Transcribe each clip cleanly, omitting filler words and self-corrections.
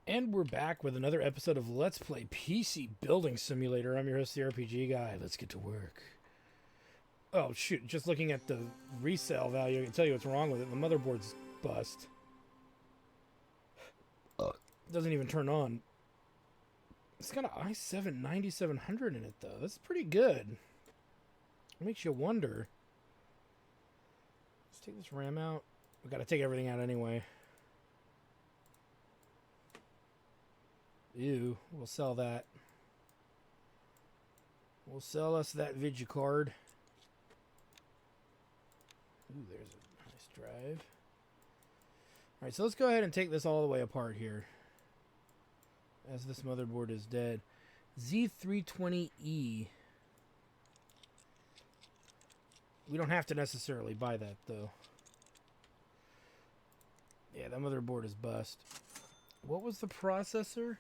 And we're back with another episode of Let's Play PC Building Simulator. I'm your host, the RPG Guy. Let's get to work. Oh, shoot. Just looking at the resale value, I can tell you what's wrong with it. The motherboard's bust. Doesn't even turn on. It's got an i7 9700 in it, though. That's pretty good. It makes you wonder. Let's take this RAM out. We've got to take everything out anyway. Ew, we'll sell that. We'll sell us that VIGA card. Ooh, there's a nice drive. Alright, so let's go ahead and take this all the way apart here. As this motherboard is dead. Z320E. We don't have to necessarily buy that, though. Yeah, that motherboard is bust. What was the processor?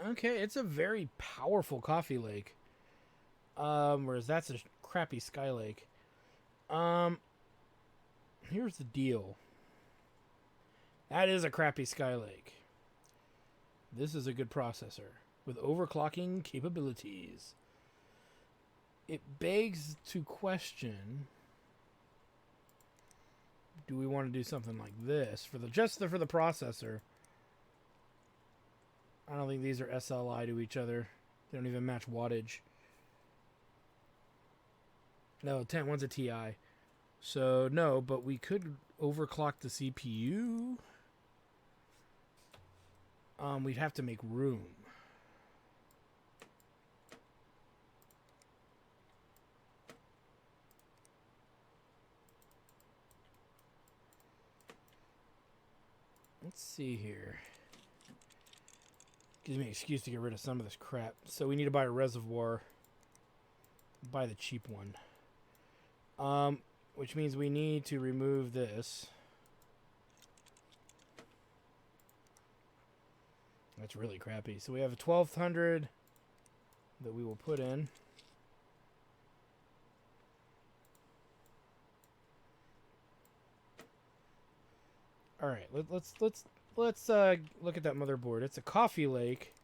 Okay, it's a very powerful Coffee Lake. Whereas that's a crappy Skylake. Here's the deal. That is a crappy Skylake. This is a good processor with overclocking capabilities. It begs to question, do we want to do something like this for the for the processor? I don't think these are SLI to each other. They don't even match wattage. No, one's a TI. So, no, but we could overclock the CPU. We'd have to make room. Let's see here. Gives me an excuse to get rid of some of this crap. So we need to buy a reservoir. Buy the cheap one. Which means we need to remove this. That's really crappy. So we have a 1200 that we will put in. All right, let's look at that motherboard. It's a Coffee Lake.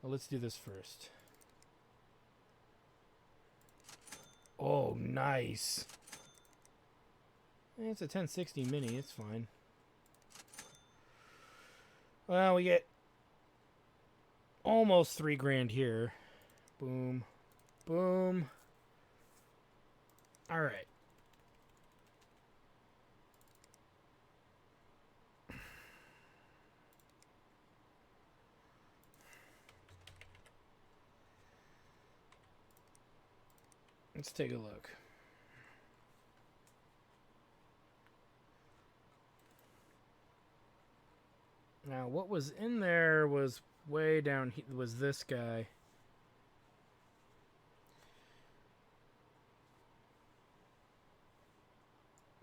Well, let's do this first. Oh, nice. It's a 1060 mini. It's fine. Well, we get almost $3,000 here. Boom. Boom. All right. Let's take a look. Now, what was in there was way down here, was this guy.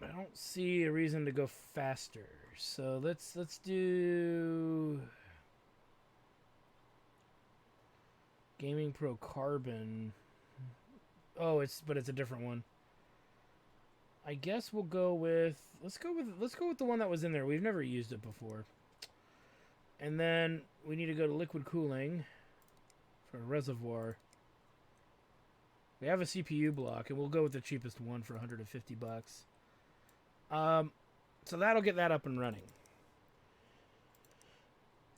I don't see a reason to go faster. So let's do Gaming Pro Carbon. Oh, it's a different one. I guess we'll go with let's go with the one that was in there. We've never used it before. And then we need to go to liquid cooling for a reservoir. We have a CPU block, and we'll go with the cheapest one for $150. So that'll get that up and running.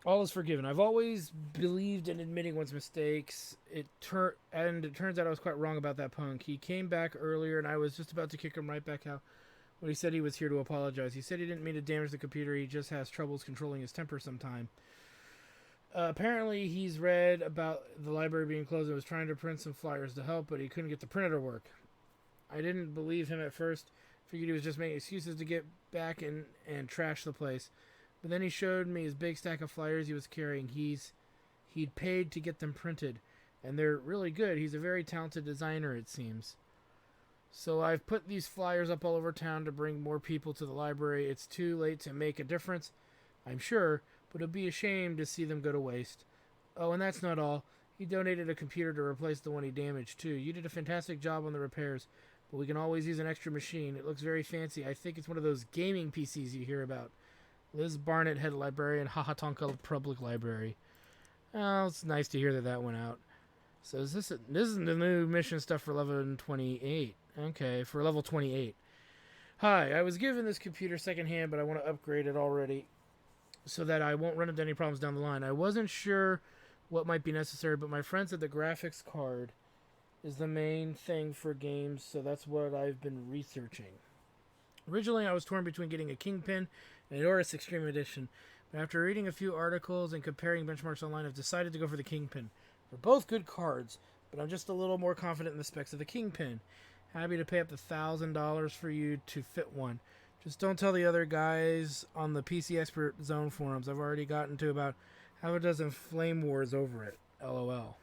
All is forgiven. I've always believed in admitting one's mistakes. It turns out I was quite wrong about that punk. He came back earlier, and I was just about to kick him right back out when he said he was here to apologize. He said he didn't mean to damage the computer. He just has troubles controlling his temper sometime. Apparently, he's read about the library being closed and was trying to print some flyers to help, but he couldn't get the printer to work. I didn't believe him at first. Figured he was just making excuses to get back and trash the place. But then he showed me his big stack of flyers he was carrying. He'd paid to get them printed, and they're really good. He's a very talented designer, it seems. So I've put these flyers up all over town to bring more people to the library. It's too late to make a difference, I'm sure, but it'd be a shame to see them go to waste. Oh, and that's not all. He donated a computer to replace the one he damaged, too. You did a fantastic job on the repairs, but we can always use an extra machine. It looks very fancy. I think it's one of those gaming PCs you hear about. Liz Barnett, head librarian, Hahatonka Public Library. Oh, it's nice to hear that that went out. So this is the new mission stuff for level 28. Okay, for level 28. Hi, I was given this computer secondhand, but I want to upgrade it already so that I won't run into any problems down the line. I wasn't sure what might be necessary, but my friend said the graphics card is the main thing for games, so that's what I've been researching. Originally, I was torn between getting a Kingpin and an Oris Extreme Edition, but after reading a few articles and comparing benchmarks online, I've decided to go for the Kingpin. They're both good cards, but I'm just a little more confident in the specs of the Kingpin. Happy to pay up to $1,000 for you to fit one. Just don't tell the other guys on the PC Expert Zone forums. I've already gotten to about half a dozen flame wars over it. LOL.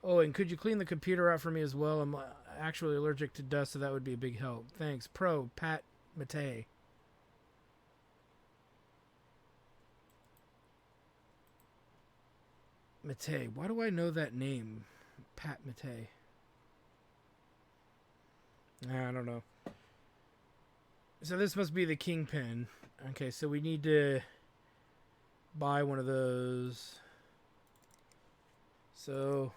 Oh, and could you clean the computer out for me as well? I'm actually allergic to dust, so that would be a big help. Thanks. Pro, Pat Matei. Matei. Why do I know that name? Pat Matei. I don't know. So this must be the Kingpin. Okay, so we need to buy one of those. So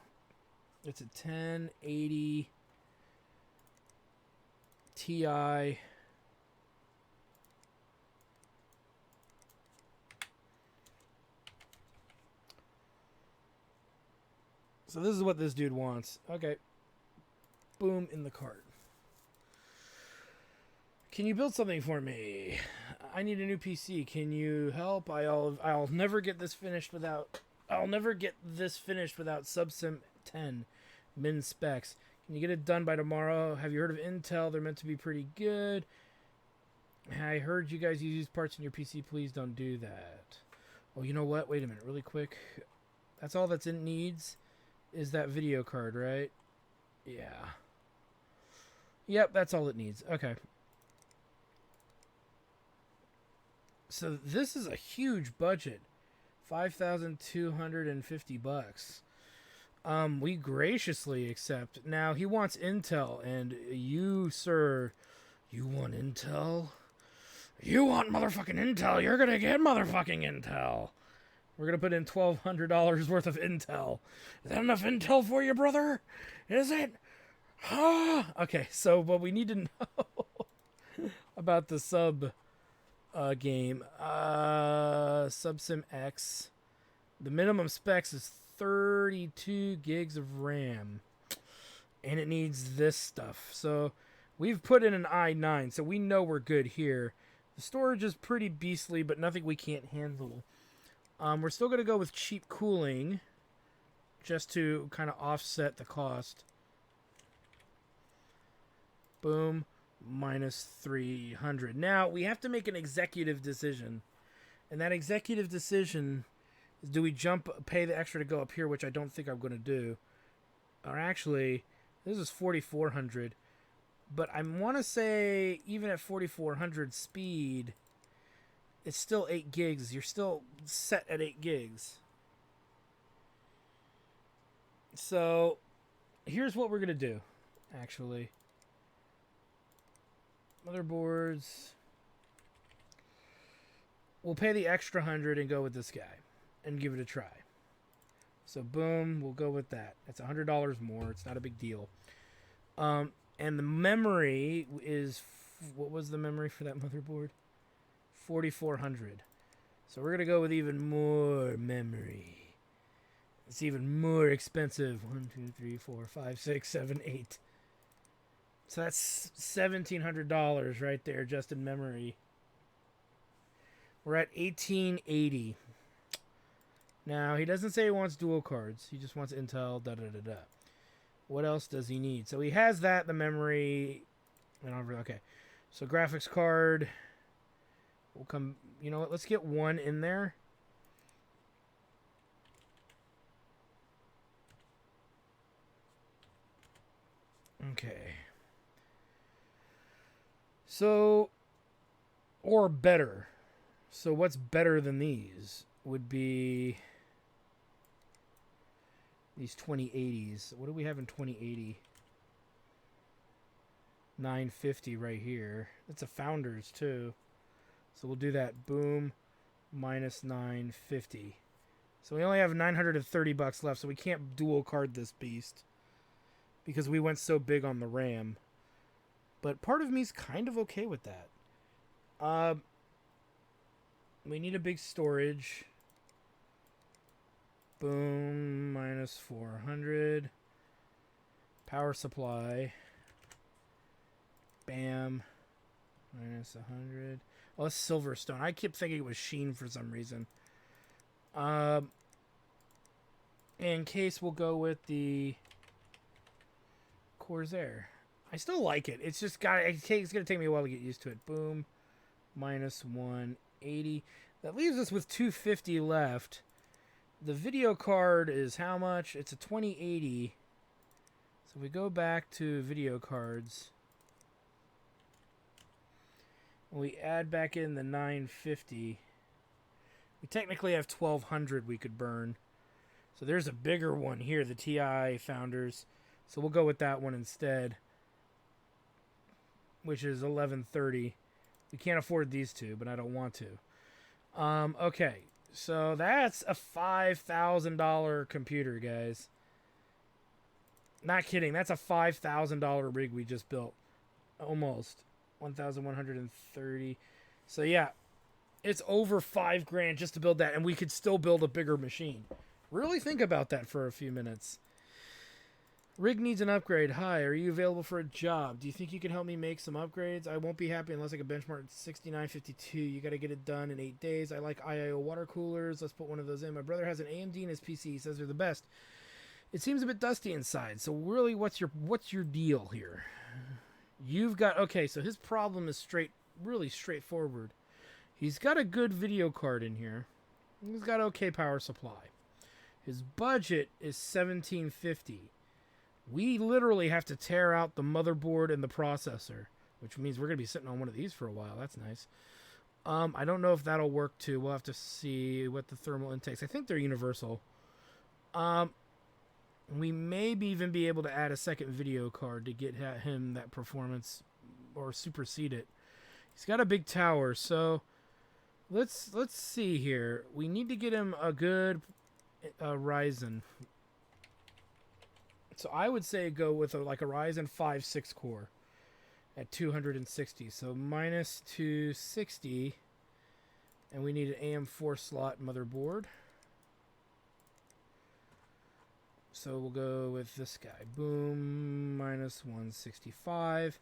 it's a 1080 Ti. So this is what this dude wants. Okay. Boom, in the cart. Can you build something for me? I need a new PC. Can you help? I'll never get this finished without Subsim 10 min specs. Can you get it done by tomorrow? Have you heard of Intel? They're meant to be pretty good. I heard you guys use parts in your PC. Please don't do that. Oh, you know what? Wait a minute, really quick. That's all that's in needs is that video card, right? Yeah. Yep, that's all it needs. Okay. So this is a huge budget. $5,250. We graciously accept. Now he wants Intel, and you, sir, you want Intel? You want motherfucking Intel? You're gonna get motherfucking Intel. We're gonna put in $1,200 worth of Intel. Is that enough Intel for you, brother? Is it? Okay, so what we need to know about the sub game, Subsim X. The minimum specs is 32 gigs of RAM, and it needs this stuff. So we've put in an i9, so we know we're good here. The storage is pretty beastly, but nothing we can't handle. We're still going to go with cheap cooling, just to kind of offset the cost. Boom. Minus 300. Now, we have to make an executive decision. And that executive decision is, do we pay the extra to go up here, which I don't think I'm going to do. Or actually, this is 4,400. But I want to say, even at 4,400 speed, it's still 8 gigs. You're still set at 8 gigs. So, here's what we're going to do, actually. Motherboards. We'll pay the extra 100 and go with this guy and give it a try. So boom, we'll go with that. It's $100 more. It's not a big deal. And the memory is, what was the memory for that motherboard? 4,400. So we're gonna go with even more memory. It's even more expensive. 1, 2, 3, 4, 5, 6, 7, 8. So that's $1,700 right there, just in memory. We're at 1880. Now, he doesn't say he wants dual cards. He just wants Intel, da-da-da-da. What else does he need? So he has that, the memory. Okay. So graphics card. We'll come, you know what? Let's get one in there. Okay. So, or better. So what's better than these would be these 2080s. What do we have in 2080? 950 right here. It's a Founders too. So we'll do that. Boom, minus 950. So we only have 930 bucks left, so we can't dual card this beast because we went so big on the RAM. But part of me's kind of okay with that. We need a big storage. Boom, minus 400. Power supply. Bam. Minus 100. Oh, it's Silverstone. I kept thinking it was Sheen for some reason. In case we'll go with the Corsair. I still like it. It's just it's going to take me a while to get used to it. Boom. Minus 180. That leaves us with 250 left. The video card is how much? It's a 2080. So we go back to video cards. We add back in the 950. We technically have 1200 we could burn. So there's a bigger one here, the TI Founders. So we'll go with that one instead, which is 1130. We can't afford these two, but I don't want to. Okay, so that's a $5,000 computer, guys. Not kidding. That's a $5,000 rig we just built. Almost. 1,130. So yeah, it's over $5,000 just to build that, and we could still build a bigger machine. Really think about that for a few minutes. Rig needs an upgrade. Hi, are you available for a job? Do you think you can help me make some upgrades? I won't be happy unless I can benchmark 6952. You got to get it done in 8 days. I like IIO water coolers. Let's put one of those in. My brother has an AMD in his PC. He says they're the best. It seems a bit dusty inside. So really, what's your deal here? You've got, okay, so his problem is really straightforward. He's got a good video card in here. He's got okay power supply. His budget is $1,750. We literally have to tear out the motherboard and the processor, which means we're going to be sitting on one of these for a while. That's nice. I don't know if that'll work too. We'll have to see what the thermal intakes. I think they're universal. We may even be able to add a second video card to get him that performance or supersede it. He's got a big tower, so let's see here. We need to get him a good Ryzen. So I would say go with a Ryzen 5 6-core at 260. So minus 260. And we need an AM4 slot motherboard. So we'll go with this guy. Boom, minus 165.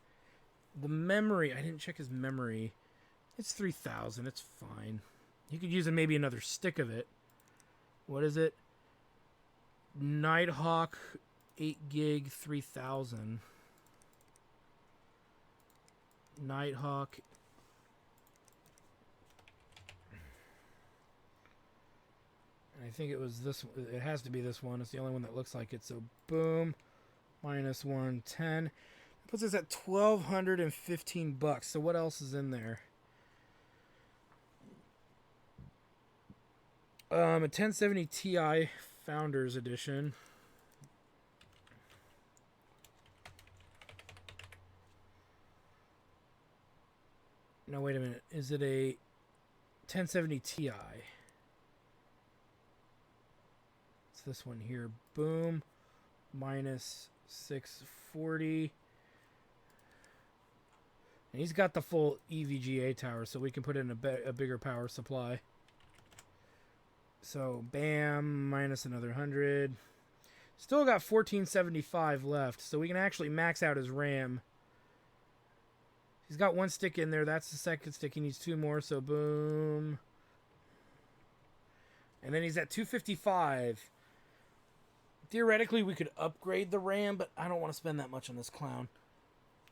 The memory, I didn't check his memory. It's 3000. It's fine. You could use maybe another stick of it. What is it? Nighthawk 8 gig 3000. Nighthawk. I think it was this. It has to be this one. It's the only one that looks like it. So boom, minus 110. It puts us at 1,215 bucks. So what else is in there? A 1070 Ti Founders Edition. No, wait a minute. Is it a 1070 Ti? It's this one here. Boom. Minus 640. And he's got the full EVGA tower, so we can put in a bigger power supply. So, bam, minus another 100. Still got 1475 left, so we can actually max out his RAM. He's got one stick in there. That's the second stick. He needs two more, so boom. And then he's at 255. Theoretically, we could upgrade the RAM, but I don't want to spend that much on this clown.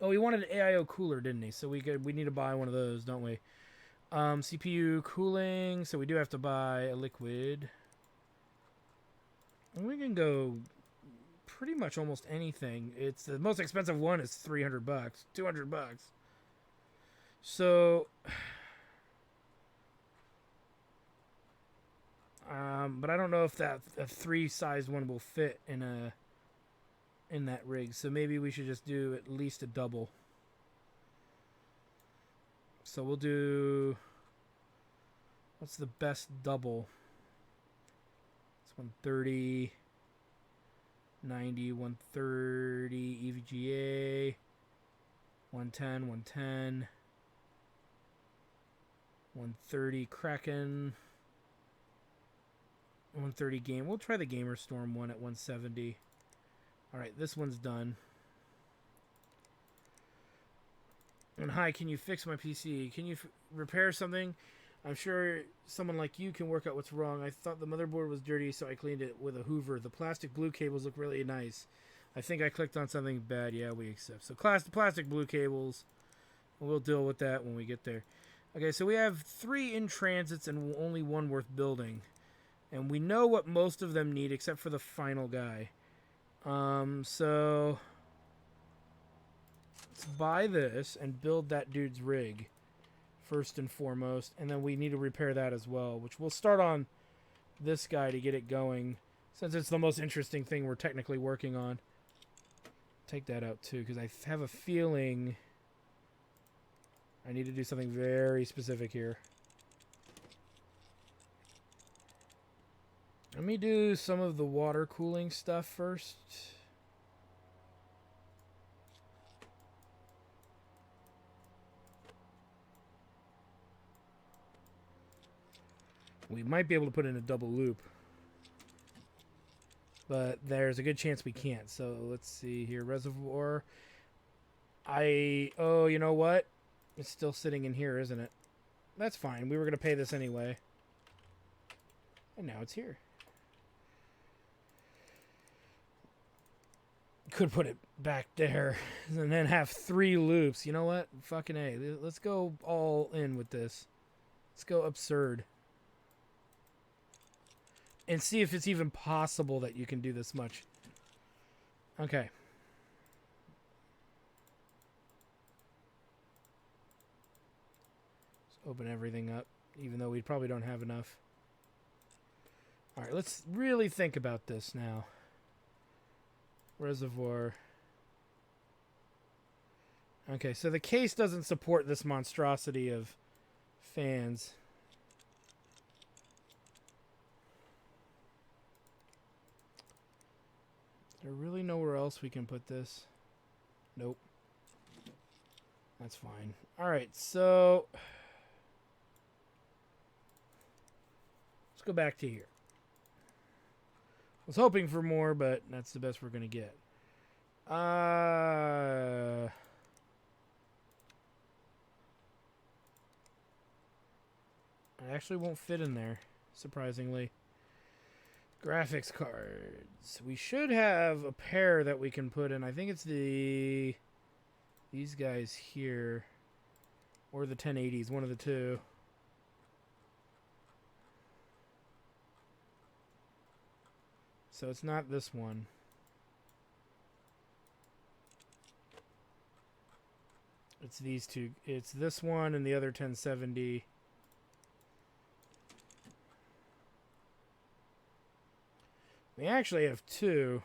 Oh, he wanted an AIO cooler, didn't he? So we need to buy one of those, don't we? CPU cooling, so we do have to buy a liquid. And we can go pretty much almost anything. It's the most expensive one is 300 bucks, 200 bucks. So, but I don't know if that a 3-size one will fit in that rig. So maybe we should just do at least a double. So we'll do What's the best double? It's 130, 90, 130, EVGA, 110, 110, 130 Kraken, 130 game. We'll try the Gamer Storm one at 170. All right, this one's done. And hi, can you fix my PC? Can you repair something? I'm sure someone like you can work out what's wrong. I thought the motherboard was dirty, so I cleaned it with a Hoover. The plastic blue cables look really nice. I think I clicked on something bad. Yeah, we accept. So plastic blue cables. We'll deal with that when we get there. Okay, so we have 3 in transits and only 1 worth building. And we know what most of them need, except for the final guy. So let's buy this and build that dude's rig first and foremost, and then we need to repair that as well, which we'll start on this guy to get it going, since it's the most interesting thing we're technically working on. Take that out too, because I have a feeling I need to do something very specific here. Let me do some of the water cooling stuff first. We might be able to put in a double loop, but there's a good chance we can't. So let's see here. Reservoir. Oh, you know what? It's still sitting in here, isn't it? That's fine. We were going to pay this anyway. And now it's here. Could put it back there and then have 3 loops. You know what? Fucking A. Let's go all in with this. Let's go absurd. And see if it's even possible that you can do this much. Okay. Let's open everything up, even though we probably don't have enough. All right, let's really think about this now. Reservoir. Okay, so the case doesn't support this monstrosity of fans. Is there really nowhere else we can put this? Nope. That's fine. Alright, so let's go back to here. I was hoping for more, but that's the best we're going to get. I actually won't fit in there, surprisingly. Graphics cards. We should have a pair that we can put in. I think it's these guys here. Or the 1080s, one of the two. So it's not this one. It's these two. It's this one and the other 1070. We actually have 2.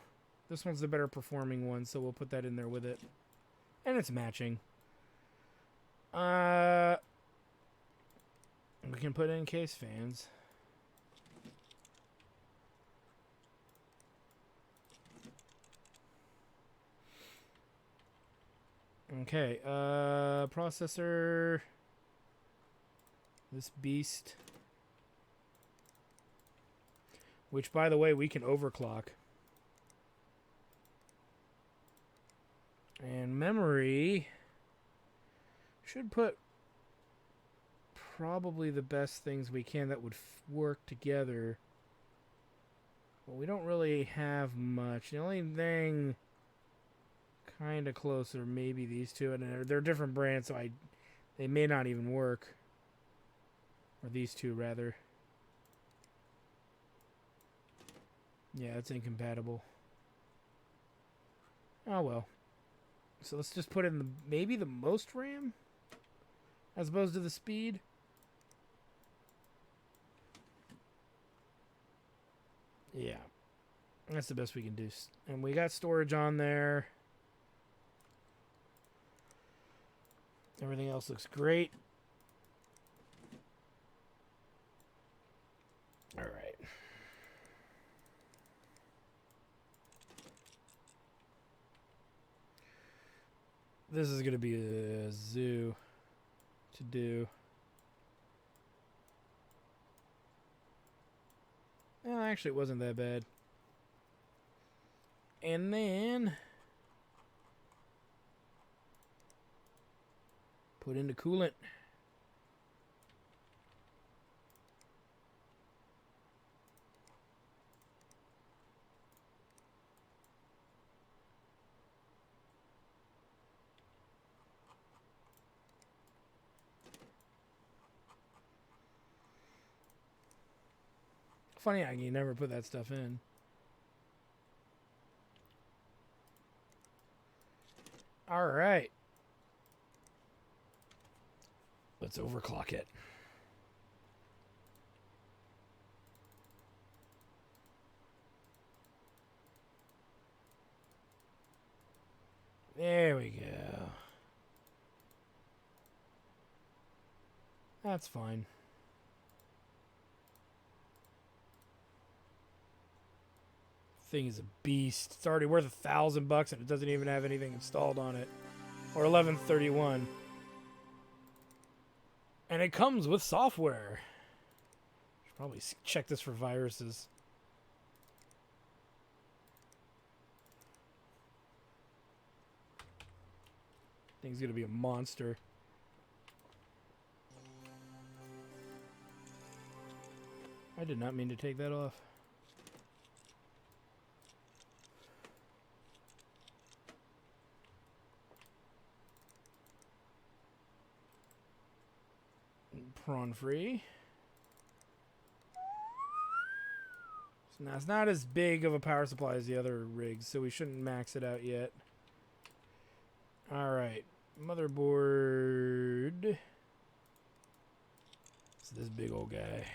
This one's the better performing one, so we'll put that in there with it. And it's matching. We can put in case fans. Okay, processor. This beast. Which, by the way, we can overclock. And memory. Should put probably the best things we can that would work together. But we don't really have much. The only thing kind of closer, maybe these two. And they're different brands, so they may not even work. Or these two, rather. Yeah, it's incompatible. Oh, well. So let's just put in maybe the most RAM? As opposed to the speed? Yeah. That's the best we can do. And we got storage on there. Everything else looks great. All right. This is going to be a zoo to do. Well, actually, it wasn't that bad. And then put in the coolant. Funny how you never put that stuff in. All right. Let's overclock it. There we go. That's fine. Thing is a beast. It's already worth $1,000 and it doesn't even have anything installed on it. Or 1131. And it comes with software. Should probably check this for viruses. Thing's gonna be a monster. I did not mean to take that off. Prawn free. So now it's not as big of a power supply as the other rigs, so we shouldn't max it out yet. Alright. Motherboard. It's this big old guy.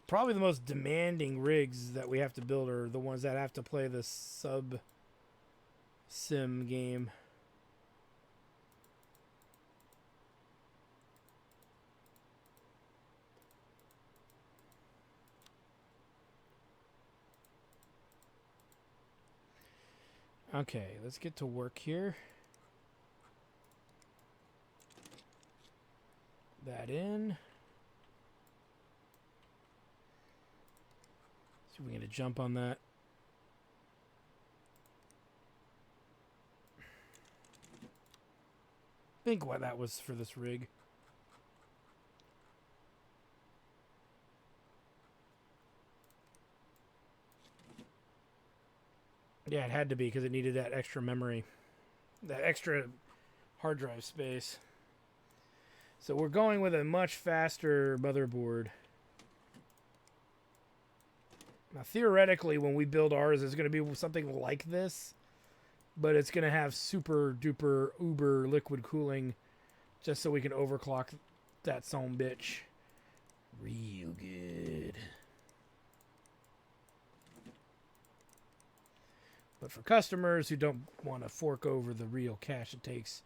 Probably the most demanding rigs that we have to build are the ones that have to play the sub sim game. Okay, let's get to work here. That in. See if we can get a jump on that. Think why that was for this rig. Yeah, it had to be because it needed that extra memory. That extra hard drive space. So we're going with a much faster motherboard. Now, theoretically, when we build ours, it's going to be something like this. But it's going to have super duper uber liquid cooling just so we can overclock that son bitch. Real good. But for customers who don't want to fork over the real cash it takes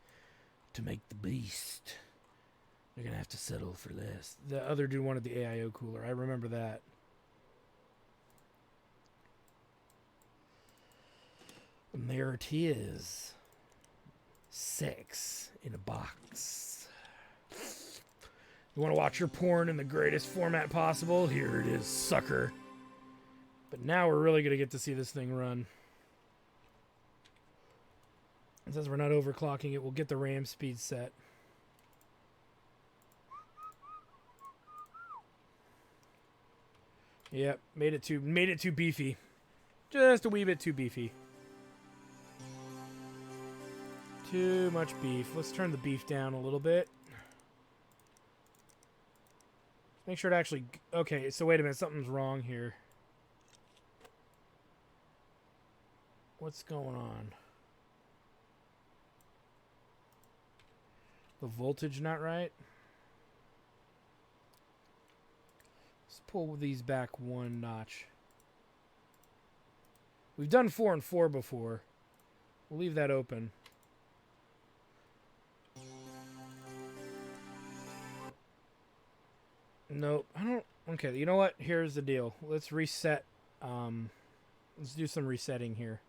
to make the beast, they're going to have to settle for less. The other dude wanted the AIO cooler. I remember that. And there it is. 6 in a box. You want to watch your porn in the greatest format possible? Here it is, sucker. But now we're really going to get to see this thing run. And since we're not overclocking it, we'll get the RAM speed set. Yep, made it too beefy. Just a wee bit too beefy. Too much beef. Let's turn the beef down a little bit. Make sure it actually... Okay, so wait a minute. Something's wrong here. What's going on? The voltage not right? Let's pull these back one notch. We've done 4 and 4 before. We'll leave that open. Nope. I don't. Okay, you know what? Here's the deal. Let's reset. Let's do some resetting here.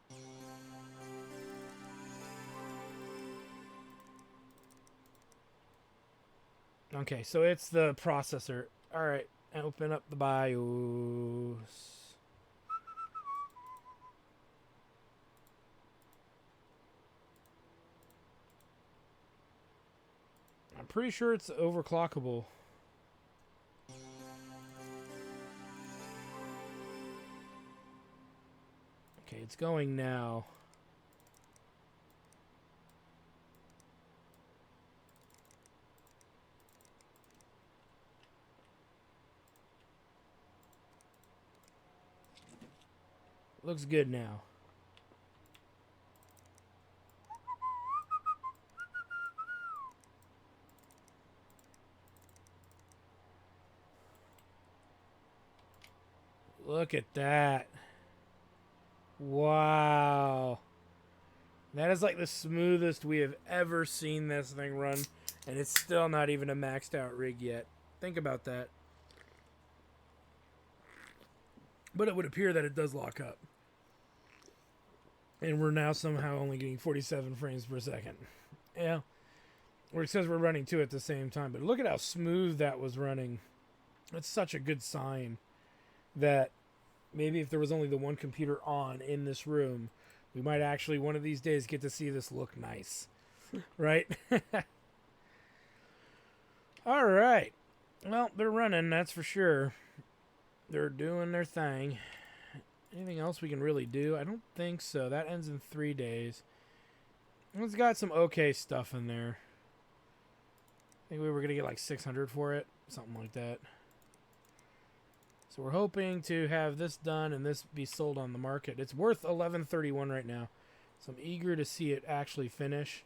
Okay, so it's the processor. All right, open up the BIOS. I'm pretty sure it's overclockable. Okay, it's going now. Looks good now. Look at that. Wow. That is like the smoothest we have ever seen this thing run, and it's still not even a maxed out rig yet. Think about that. But it would appear that it does lock up. And we're now somehow only getting 47 frames per second. Yeah. Or it says we're running two at the same time. But look at how smooth that was running. That's such a good sign that maybe if there was only the one computer on in this room, we might actually one of these days get to see this look nice. Right? All right. Well, they're running, that's for sure. They're doing their thing. Anything else we can really do? I don't think so. That ends in 3 days. It's got some okay stuff in there. I think we were going to get like 600 for it. Something like that. So we're hoping to have this done and this be sold on the market. It's worth $11.31 right now. So I'm eager to see it actually finish.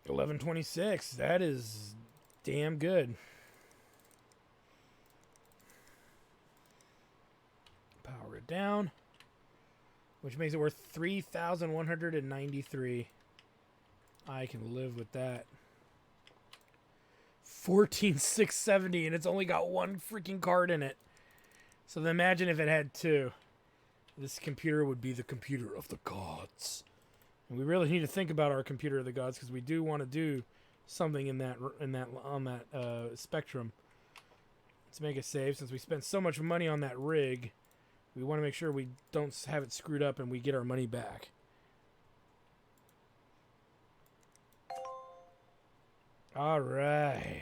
$11.26. That is damn good. Power it down, which makes it worth $3,193. I can live with that. 14,670, and it's only got one freaking card in it. So then imagine if it had two. This computer would be the computer of the gods. And we really need to think about our computer of the gods because we do want to do something on that spectrum. Let's make a save since we spent so much money on that rig. We want to make sure we don't have it screwed up and we get our money back. All right.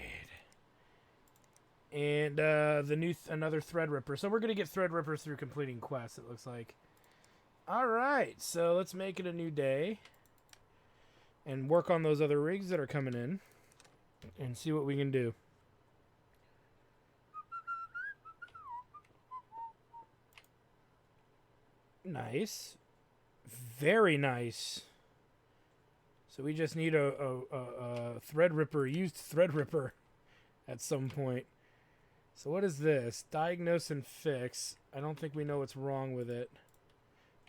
And another Threadripper. So we're going to get Threadrippers through completing quests, it looks like. All right. So let's make it a new day and work on those other rigs that are coming in and see what we can do. Nice. Very nice. So we just need a Threadripper, used Threadripper at some point. So what is this? Diagnose and fix. I don't think we know what's wrong with it.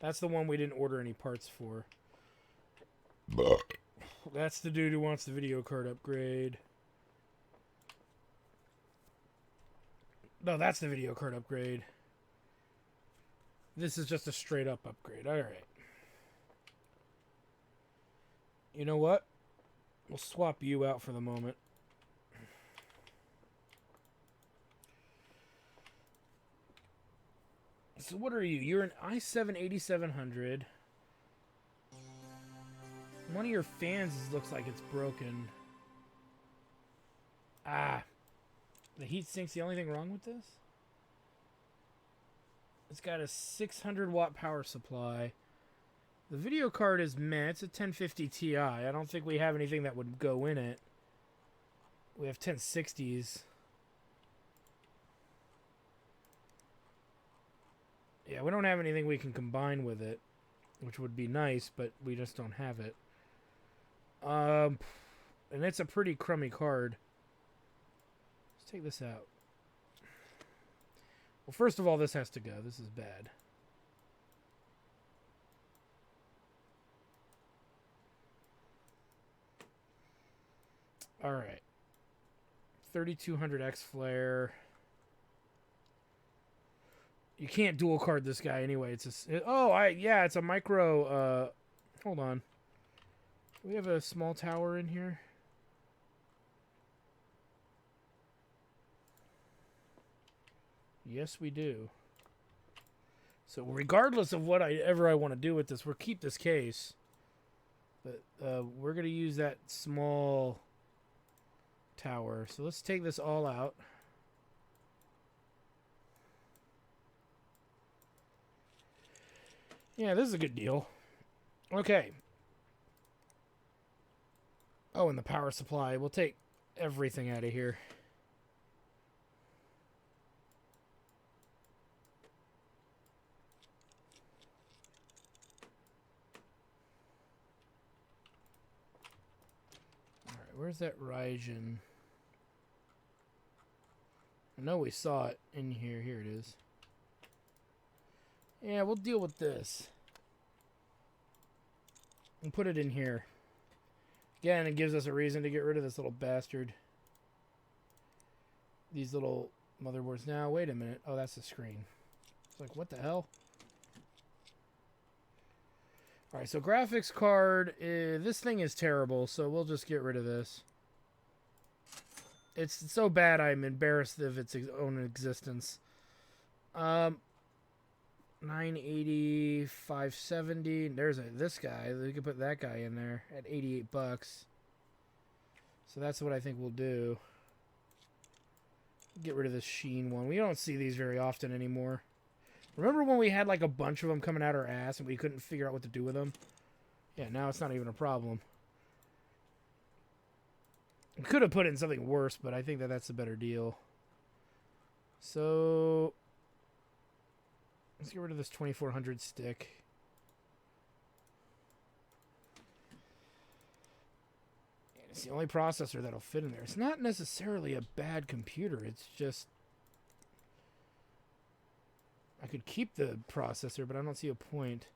That's the one we didn't order any parts for. That's the dude who wants the video card upgrade. No, that's the video card upgrade. This is just a straight up upgrade. All right. You know what? We'll swap you out for the moment. So what are you? You're an i7-8700. One of your fans looks like it's broken. Ah. The heatsink's the only thing wrong with this? It's got a 600 watt power supply. The video card is meh. It's a 1050 Ti. I don't think we have anything that would go in it. We have 1060s. Yeah, we don't have anything we can combine with it, which would be nice, but we just don't have it. And it's a pretty crummy card. Let's take this out. Well, first of all, this has to go. This is bad. All right. 3200X flare. You can't dual card this guy anyway. It's a yeah, it's a micro. Hold on. Do we have a small tower in here? Yes, we do. So regardless of what I want to do with this, we'll keep this case. But we're going to use that small tower. So let's take this all out. Yeah, this is a good deal. Okay. Oh, and the power supply. We'll take everything out of here. Alright, where's that Ryzen? I know we saw it in here. Here it is. Yeah, we'll deal with this. And put it in here. Again, it gives us a reason to get rid of this little bastard. These little motherboards. Now, wait a minute. Oh, that's the screen. It's like, what the hell? Alright, so graphics card. This thing is terrible, so we'll just get rid of this. It's so bad I'm embarrassed of its own existence. 980, 570. There's this guy. We could put that guy in there at 88 bucks. So that's what I think we'll do. Get rid of this Sheen one. We don't see these very often anymore. Remember when we had like a bunch of them coming out our ass and we couldn't figure out what to do with them? Yeah, now it's not even a problem. We could have put in something worse, but I think that that's a better deal. So let's get rid of this 2400 stick. It's the only processor that'll fit in there. It's not necessarily a bad computer. It's just I could keep the processor, but I don't see a point.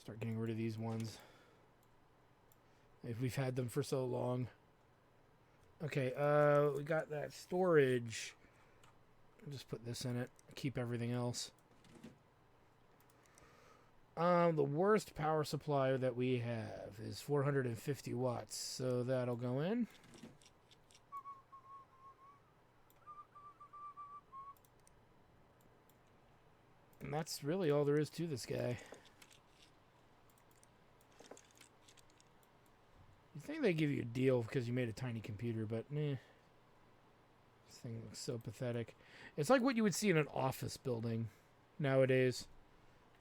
Start getting rid of these ones. If we've had them for so long. Okay, we got that storage. I'll just put this in it. Keep everything else. The worst power supply that we have is 450 watts, so that'll go in. And that's really all there is to this guy. You think they give you a deal because you made a tiny computer, but meh. This thing looks so pathetic. It's like what you would see in an office building nowadays.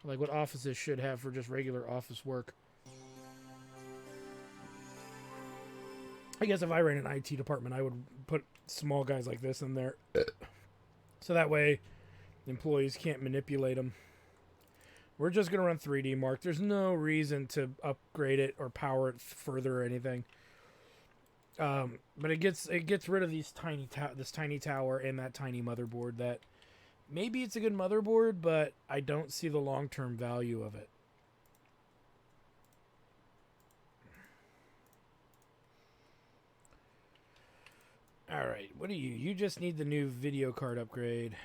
Like what offices should have for just regular office work. I guess if I ran an IT department, I would put small guys like this in there. So that way, employees can't manipulate them. We're just going to run 3D Mark. There's no reason to upgrade it or power it further or anything. But it gets rid of these this tiny tower and that tiny motherboard that maybe it's a good motherboard, but I don't see the long-term value of it. All right, what do you? You just need the new video card upgrade.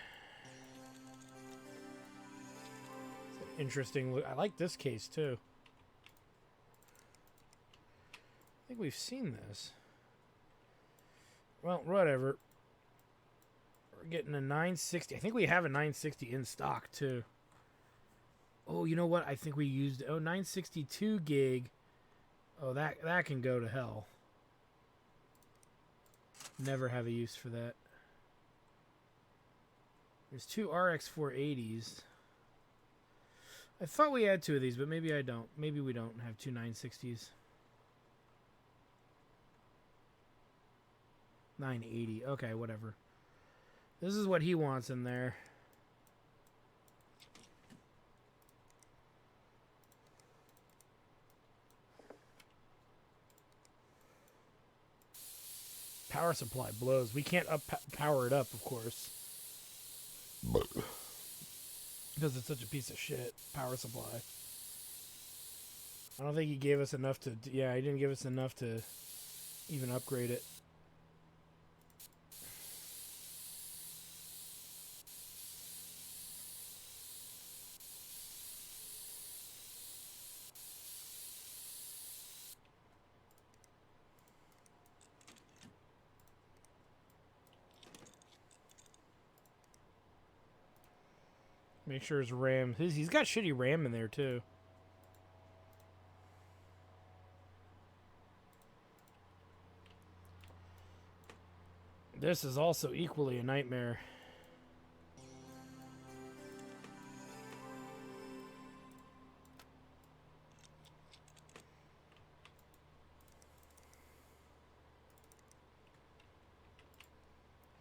It's an interesting look. I like this case too. I think we've seen this. Well, whatever. We're getting a 960. I think we have a 960 in stock too. Oh, you know what? I think we used 962 gig. Oh, that can go to hell. Never have a use for that. There's two RX 480s. I thought we had two of these, but maybe I don't. Maybe we don't have two 960s. 980. Okay, whatever. This is what he wants in there. Power supply blows. We can't power it up, of course. Because it's such a piece of shit. Power supply. I don't think he gave us enough to... Yeah, he didn't give us enough to even upgrade it. Make sure his RAM... He's got shitty RAM in there, too. This is also equally a nightmare.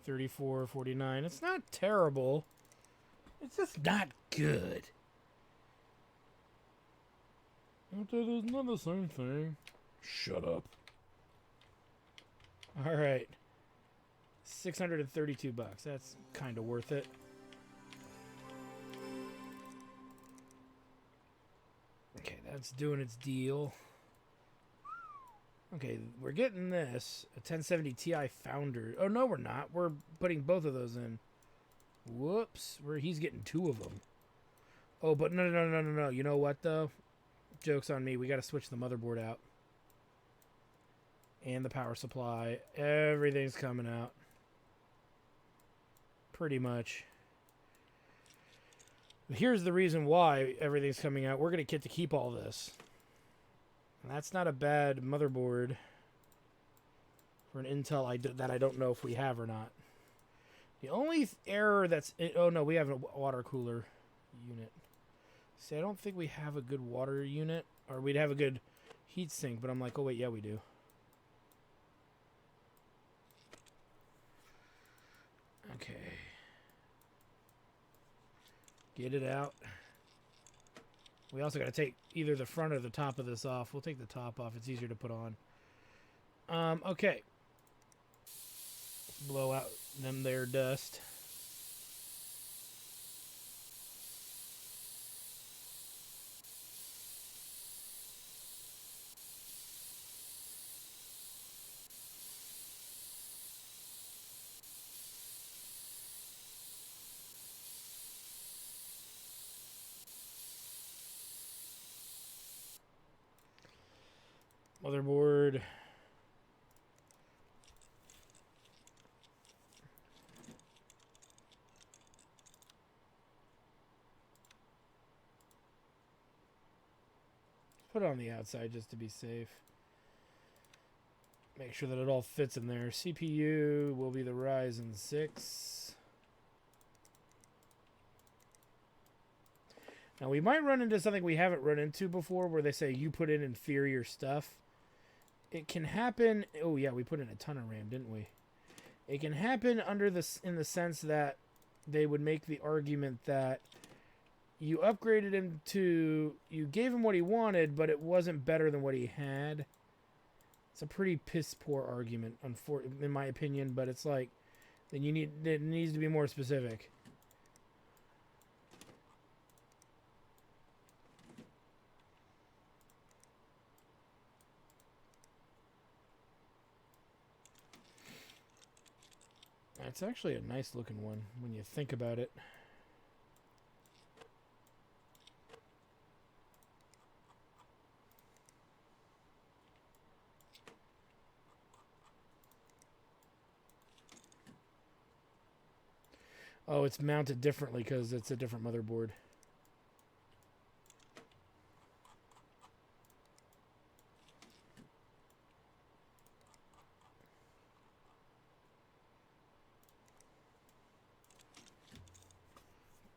$34.49. It's not terrible. It's just not good. It's not the same thing. Shut up. All right. $632. That's kind of worth it. Okay, that's doing its deal. Okay, we're getting this. A 1070 Ti Founder. Oh, no, we're not. We're putting both of those in. Whoops. He's getting two of them. Oh, but no. You know what, though? Joke's on me. We got to switch the motherboard out. And the power supply. Everything's coming out. Pretty much. Here's the reason why everything's coming out. We're going to get to keep all this. And that's not a bad motherboard for an Intel that I don't know if we have or not. The only error that's... Oh, no, we have a water cooler unit. See, I don't think we have a good water unit. Or we'd have a good heat sink, but I'm like, oh, wait, yeah, we do. Okay. Get it out. We also got to take either the front or the top of this off. We'll take the top off. It's easier to put on. Okay. Blow out them there dust. Motherboard. Put it on the outside just to be safe. Make sure that it all fits in there. CPU will be the Ryzen 6. Now we might run into something we haven't run into before where they say you put in inferior stuff. It can happen. Oh yeah, we put in a ton of RAM, didn't we? It can happen in the sense that they would make the argument that you upgraded him you gave him what he wanted, but it wasn't better than what he had. It's a pretty piss poor argument, in my opinion, but it's like, then it needs to be more specific. It's actually a nice looking one when you think about it. Oh, it's mounted differently because it's a different motherboard.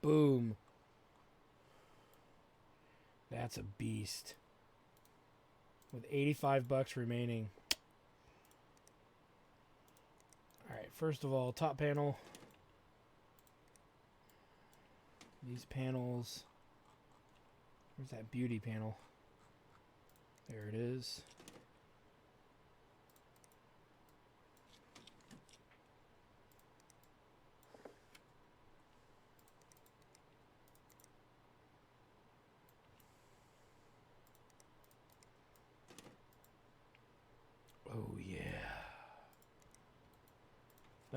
Boom. That's a beast. With $85 remaining. Alright, first of all, top panel. These panels. Where's that beauty panel? There it is.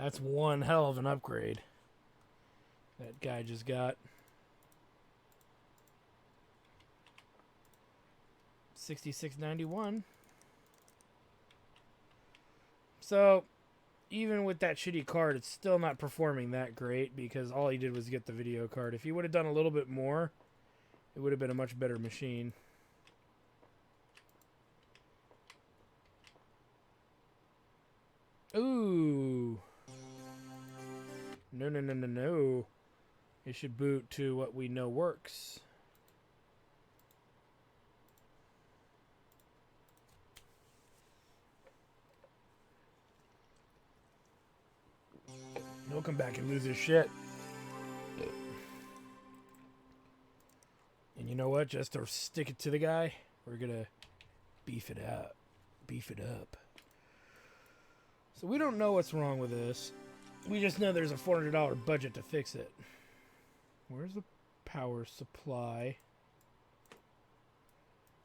That's one hell of an upgrade that guy just got. 6691. So, even with that shitty card, it's still not performing that great because all he did was get the video card. If he would have done a little bit more, it would have been a much better machine. Ooh. No, no, no, no, no. It should boot to what we know works. He'll come back and lose his shit. And you know what? Just to stick it to the guy, we're gonna beef it up. Beef it up. So we don't know what's wrong with this. We just know there's a $400 budget to fix it. Where's the power supply?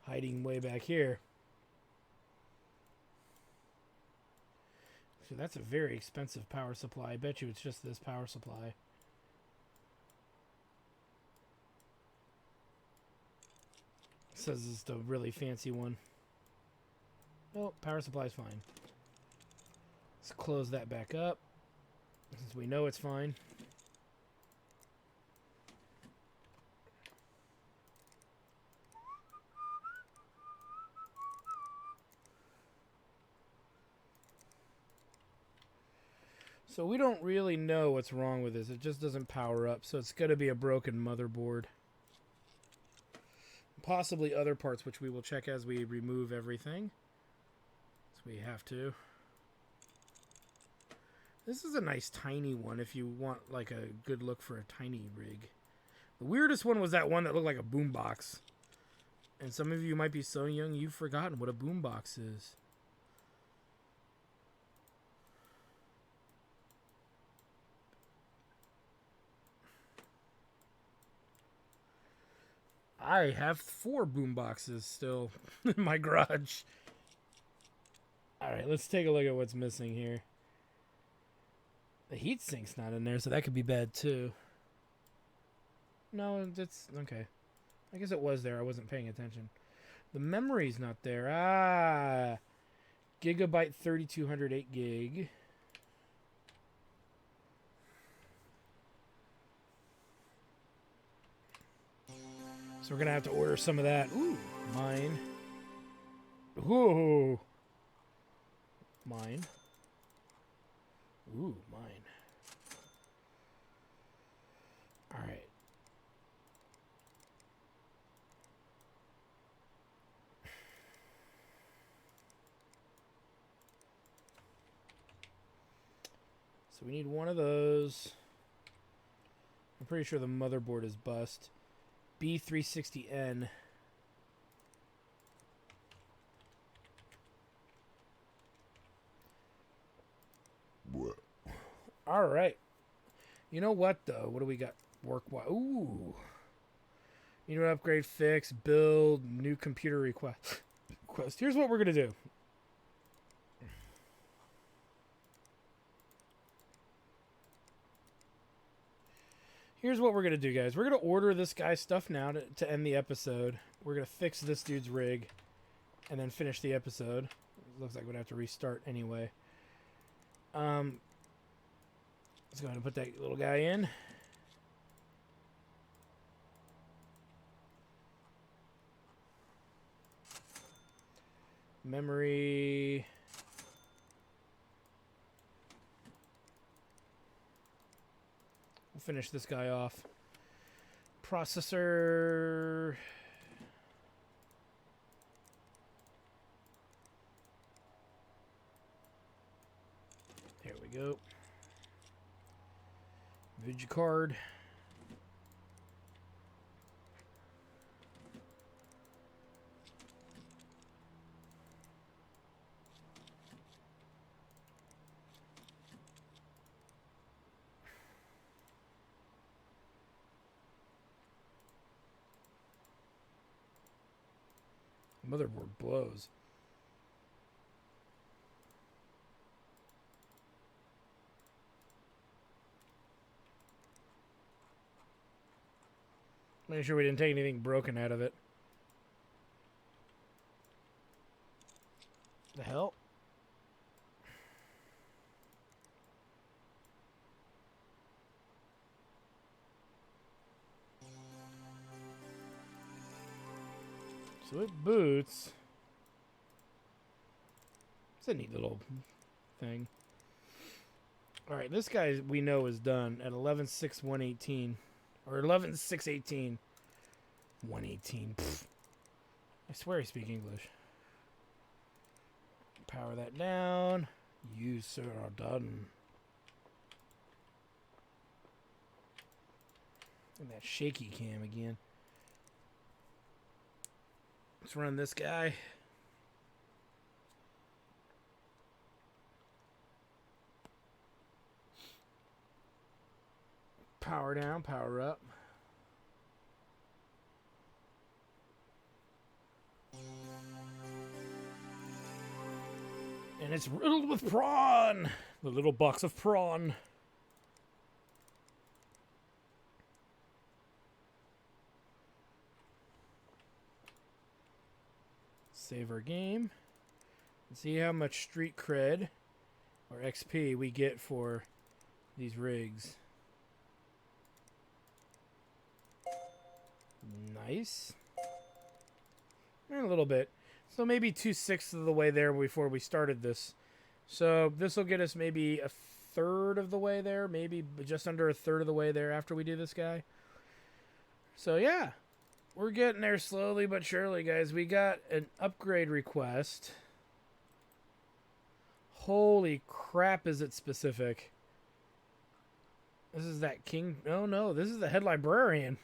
Hiding way back here. So that's a very expensive power supply. I bet you it's just this power supply. It says it's the really fancy one. Oh, power supply is fine. Let's close that back up, since we know it's fine. So we don't really know what's wrong with this. It just doesn't power up, so it's going to be a broken motherboard. Possibly other parts, which we will check as we remove everything. So we have to. This is a nice tiny one if you want like a good look for a tiny rig. The weirdest one was that one that looked like a boombox. And some of you might be so young you've forgotten what a boombox is. I have 4 boomboxes still in my garage. Alright, let's take a look at what's missing here. The heatsink's not in there, so that could be bad too. No, it's okay. I guess it was there. I wasn't paying attention. The memory's not there. Ah! Gigabyte 3200 8 gig. So we're going to have to order some of that. Ooh, mine. Ooh. Mine. Ooh, mine. All right. So we need one of those. I'm pretty sure the motherboard is bust. B360N. All right. You know what, though? What do we got work-wise? Ooh. You know, upgrade, fix, build, new computer request. Here's what we're going to do. Here's what we're going to do, guys. We're going to order this guy's stuff now to end the episode. We're going to fix this dude's rig and then finish the episode. Looks like we're going to have to restart anyway. Let's go ahead and put that little guy in. Memory. We'll finish this guy off. Processor. There we go. EVGA card. Motherboard blows. Make sure we didn't take anything broken out of it. The hell? So it boots. It's a neat little thing. Alright, this guy we know is done at 11.6.118. Or 11.6.18. 118. Pfft. I swear I speak English. Power that down. You, sir, are done. And that shaky cam again. Let's run this guy. Power down, power up. And it's riddled with prawn. The little box of prawn. Save our game. And see how much street cred or XP we get for these rigs. Nice. And a little bit. So maybe 2/6 of the way there before we started this. So this will get us maybe a third of the way there. Maybe just under a third of the way there after we do this guy. So yeah. We're getting there slowly but surely, guys. We got an upgrade request. Holy crap, is it specific? This is that king... Oh, no. This is the head librarian.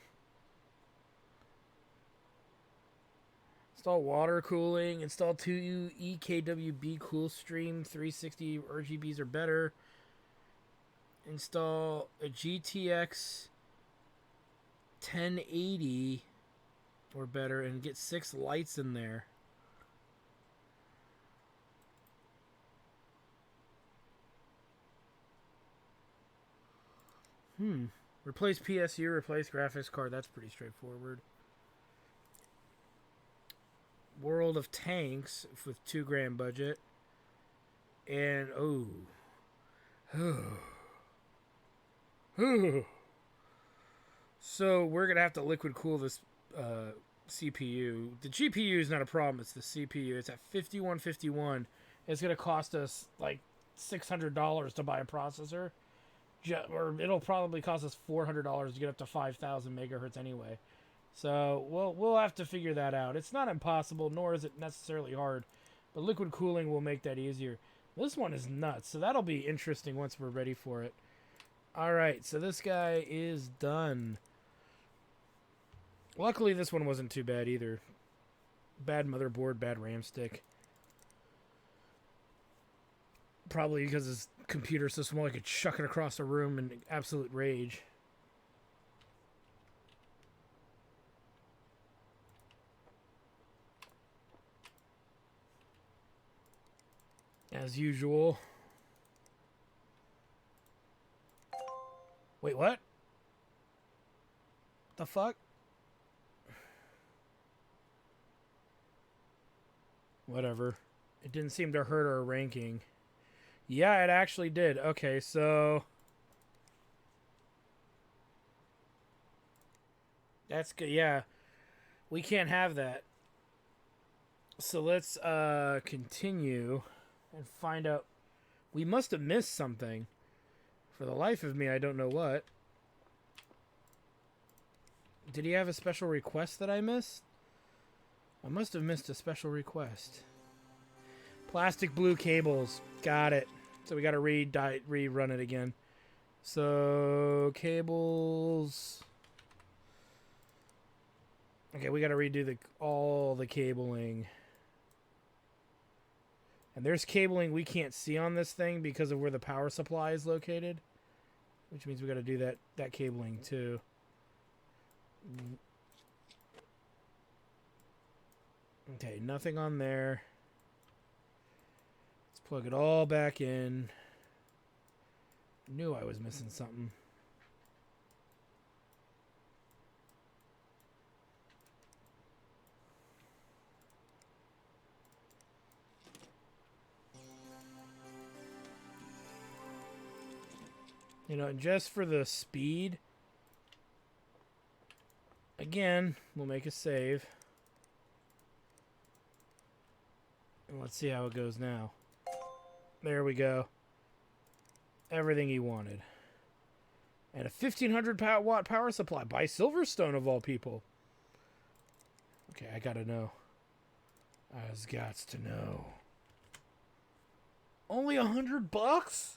Install water cooling. Install 2 EKWB cool stream. 360 RGBs or better. Install a GTX 1080... or better, and get 6 lights in there. Replace PSU, replace graphics card. That's pretty straightforward. World of Tanks with $2,000 budget. And, so we're going to have to liquid cool this CPU. The GPU is not a problem. It's the CPU. It's at 5151. It's going to cost us like $600 to buy a processor. Or it'll probably cost us $400 to get up to 5,000 megahertz anyway. So we'll have to figure that out. It's not impossible, nor is it necessarily hard. But liquid cooling will make that easier. This one is nuts, so that'll be interesting once we're ready for it. Alright, so this guy is done. Luckily, this one wasn't too bad either. Bad motherboard, bad RAM stick. Probably because his computer's so small I could chuck it across the room in absolute rage. As usual. Wait, what? The fuck? Whatever. It didn't seem to hurt our ranking. Yeah, it actually did. Okay, so... That's good. Yeah. We can't have that. So let's continue and find out. We must have missed something. For the life of me, I don't know what. Did he have a special request that I missed? I must have missed a special request. Plastic blue cables. Got it. So we got to rerun it again. So, cables. Okay, we got to redo all the cabling. And there's cabling we can't see on this thing because of where the power supply is located. Which means we got to do that cabling too. Okay, nothing on there. Let's plug it all back in. Knew I was missing something. And just for the speed, again, we'll make a save. And let's see how it goes now. There we go. Everything he wanted. And a 1,500 watt power supply by Silverstone, of all people. Okay, I gotta know. I've got to know. Only $100?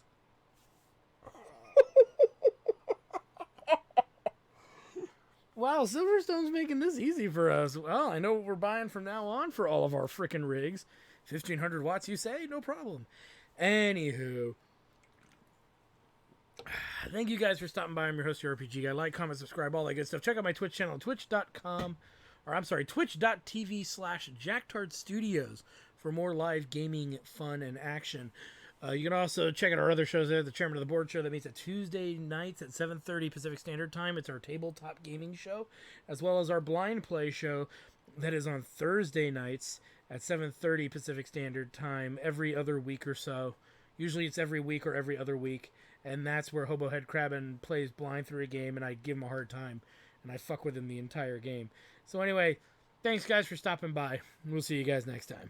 Wow, Silverstone's making this easy for us. Well, I know what we're buying from now on for all of our frickin' rigs. 1,500 watts, you say? No problem. Anywho. Thank you guys for stopping by. I'm your host, your RPG guy. Like, comment, subscribe, all that good stuff. Check out my Twitch channel, twitch.tv/JacktardStudios for more live gaming, fun, and action. You can also check out our other shows there. The Chairman of the Board show that meets at Tuesday nights at 7:30 Pacific Standard Time. It's our tabletop gaming show, as well as our blind play show that is on Thursday nights at 7:30 Pacific Standard Time every other week or so. Usually it's every week or every other week, and that's where Hobohead Crabbin plays blind through a game, and I give him a hard time, and I fuck with him the entire game. So anyway, thanks guys for stopping by. We'll see you guys next time.